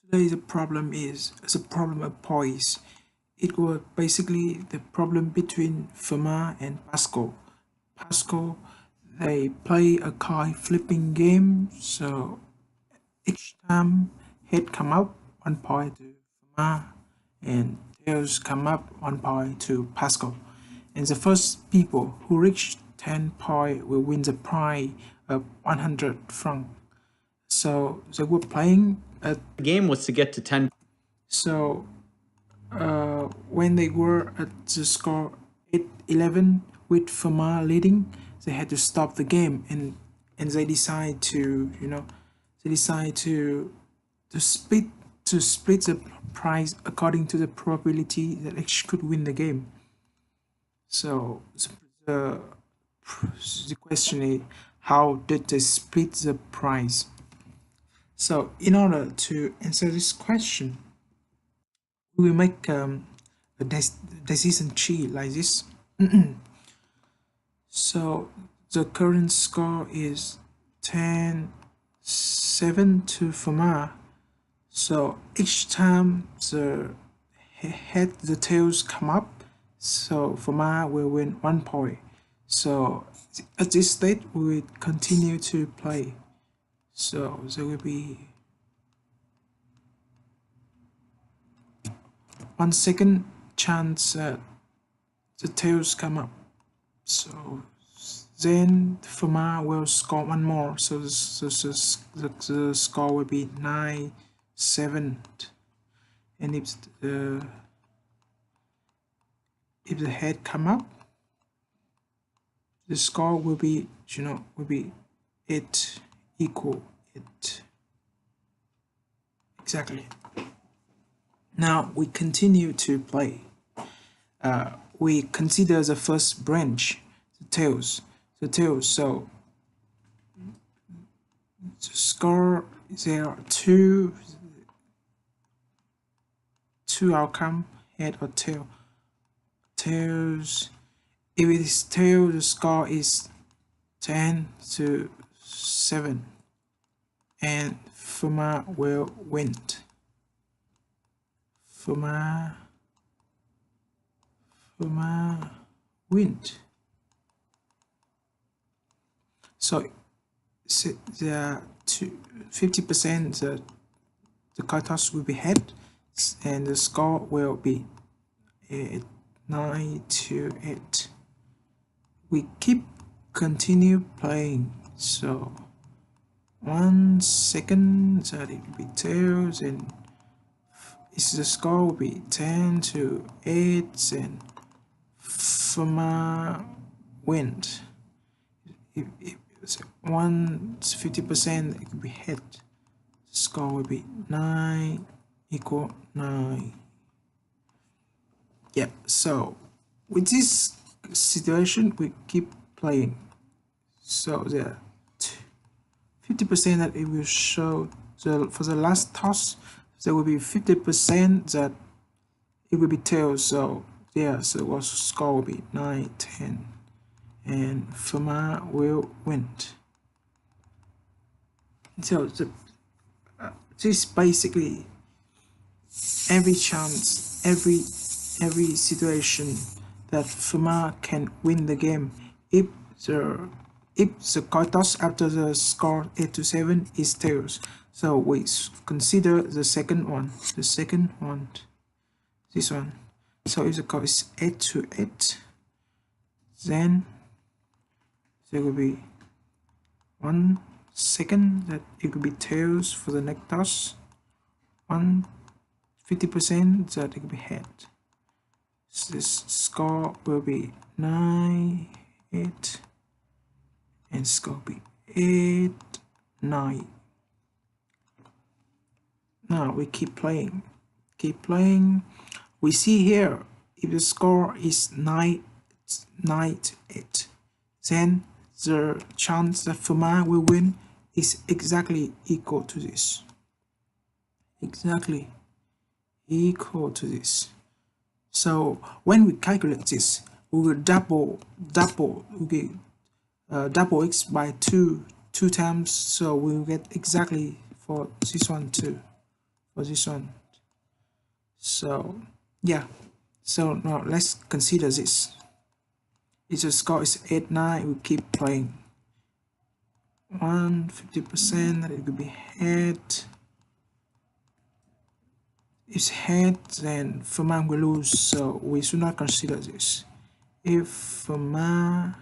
Today the problem is a problem of poise. It was basically the problem between Fermat and Pascal. Pascal, they play a coin flipping game, so each time head come up 1 point to Fermat and tails come up 1 point to Pascal. And the first people who reach 10 points will win the prize of 100 francs. So they were playing at The game was to get to 10. so when they were at the score 8-11 with Fermat leading, they had to stop the game and they decide to split the prize according to the probability that each could win the game. So the question is, how did they split the prize? So in order to answer this question, we will make a decision tree like this. So the current score is 10-7 to Fermat. So each time the tails come up, so Fermat will win 1 point. So at this stage we will continue to play. So there will be 1 second chance that the tails come up. So then Fermat will score 1 more. So the score will be 9-7. And if the head come up, the score will be 8 equal 8. Exactly. Now we continue to play. We consider the first branch, the tails. So the score, there are two outcome, head or tail. Tails. If it is tail, the score is 10-7, and Fermat will win. Fermat win. So the 50% the coin toss will be head, and the score will be 9-8. We continue playing. So 1 second that it will be tails, and the score will be 10-8, and Fermat wins. If it's 50%, it could be head. The score will be 9 equal 9. Yeah, so with this situation we keep playing. So the 50% that it will show for the last toss, there will be 50% that it will be tails. So yeah, so the score will be 9-10, and Fermat will win. So this basically every chance, every situation that Fermat can win the game if the coin toss after the score 8-7 is tails. So we consider the second one, this one. So if the score is 8-8, then there will be 1 second that it will be tails for the next toss, 50% that it will be head. So this score will be 9-8, and score will be 8-9. Now we keep playing. We see here if the score is 9-8, then the chance that Fermat will win is exactly equal to this. Exactly equal to this. So when we calculate this, we will double x by 2 times, so we will get exactly for this one too. for this one. So yeah, so now let's consider this. If the score is 8-9, we keep playing. 50%, it could be head. If head, then Fermat will lose, so we should not consider this. If Fermat,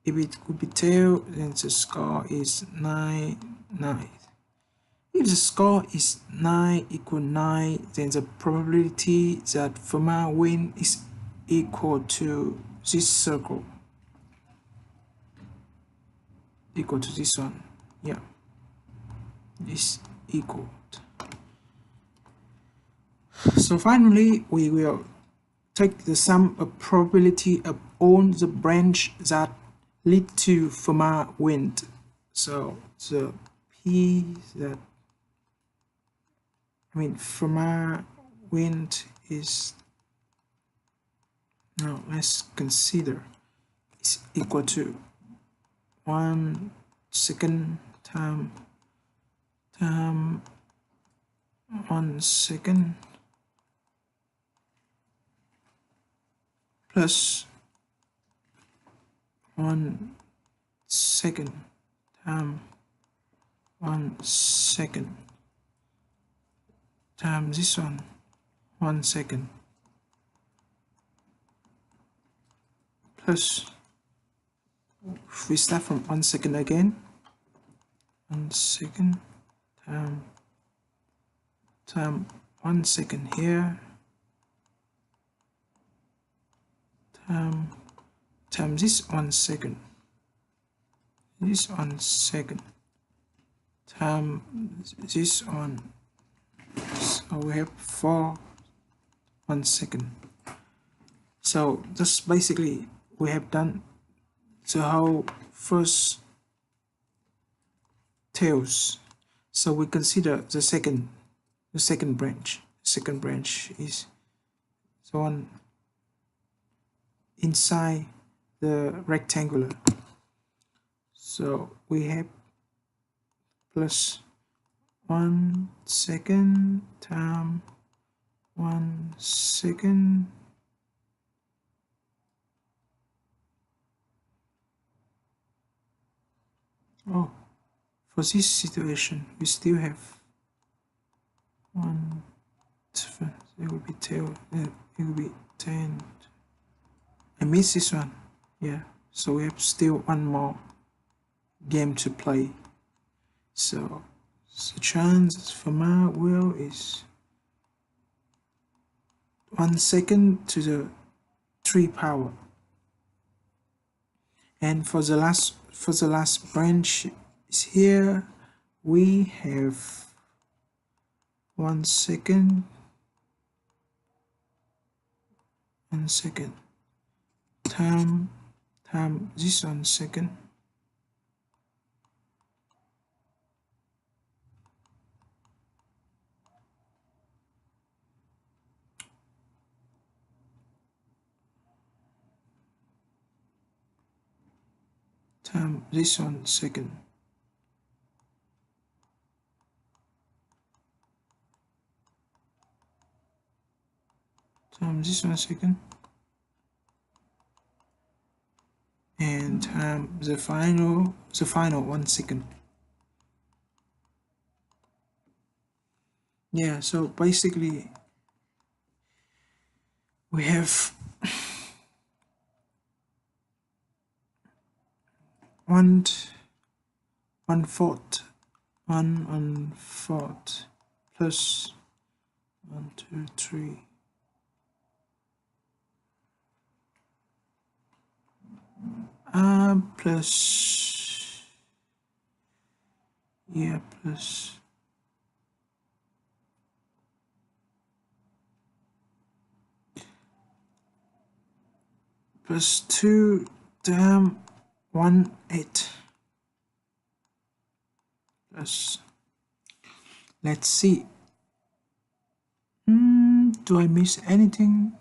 if it could be tail, then the score is 9-9. If the score is 9 equal 9, then the probability that Fermat win is equal to this circle, equal to this one. Yeah, is equal. So finally, we will take the sum of probability of all the branch that lead to Fermat win. So the P that Fermat win is, now let's consider, is equal to 1 second time 1 second plus 1 second time 1 second times this one 1 second plus, if we start from 1 second again, 1 second time 1 second here time this 1 second, this 1 second time this one. So we have 1 second. So that's basically we have done the whole first tails. So we consider the second branch. The second branch is the one inside the rectangular. So we have plus 1 second time 1 second for this situation we still have 1, it will be tail, it will be 10. I missed this one. Yeah, so we have still one more game to play. So the chance for my will is 1 second to the 3 power. And for the last branch is here, we have 1 second time this 1 second time this 1 second time this 1 second and time the final 1 second. Yeah, so basically we have 1/4 plus 1, 2, 3 plus, yeah, plus 2 times 1/8 plus, let's see, do I miss anything?